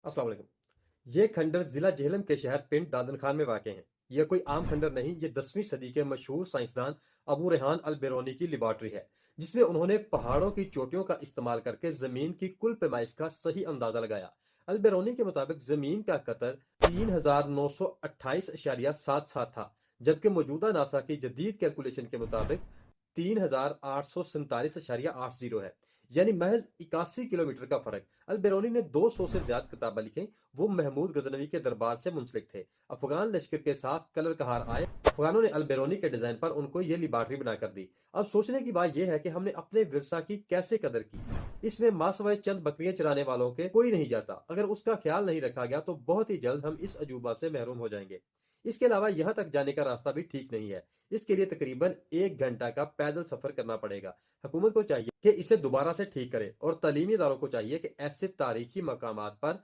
अस्सलाम वालेकुम। ये खंडर जिला झेलम के शहर पिंड दादन खान में वाक़ है। यह कोई आम खंडर नहीं, ये 10वीं सदी के मशहूर साइंसदान अबू रेहान अल बेरोनी की लेबॉर्ट्री है, जिसमें उन्होंने पहाड़ों की चोटियों का इस्तेमाल करके जमीन की कुल पैमाइश का सही अंदाजा लगाया। अल बेरोनी के मुताबिक जमीन का कतर 3928.77 था, जबकि मौजूदा नासा की जदीद कैलकुलेशन के मुताबिक 3847.80 है, यानी महज 81 किलोमीटर का फर्क। अल बेरोनी ने 200 से ज्यादा किताबें लिखी। वो महमूद गजनवी के दरबार से मुंसलिक थे। अफगान लश्कर के साथ कलर कहार आए, अफगानों ने अल बेरोनी के डिजाइन पर उनको ये लिबार्ट्री बनाकर दी। अब सोचने की बात यह है कि हमने अपने विरसा की कैसे कदर की। इसमें मासवाए चंद बकरियां चराने वालों के कोई नहीं जाता। अगर उसका ख्याल नहीं रखा गया तो बहुत ही जल्द हम इस अजूबा से महरूम हो जाएंगे। इसके अलावा यहाँ तक जाने का रास्ता भी ठीक नहीं है। इसके लिए तकरीबन 1 घंटा का पैदल सफर करना पड़ेगा। हुकूमत को चाहिए कि इसे दोबारा से ठीक करे, और तालीमी इदारों को चाहिए कि ऐसे तारीखी मकामात पर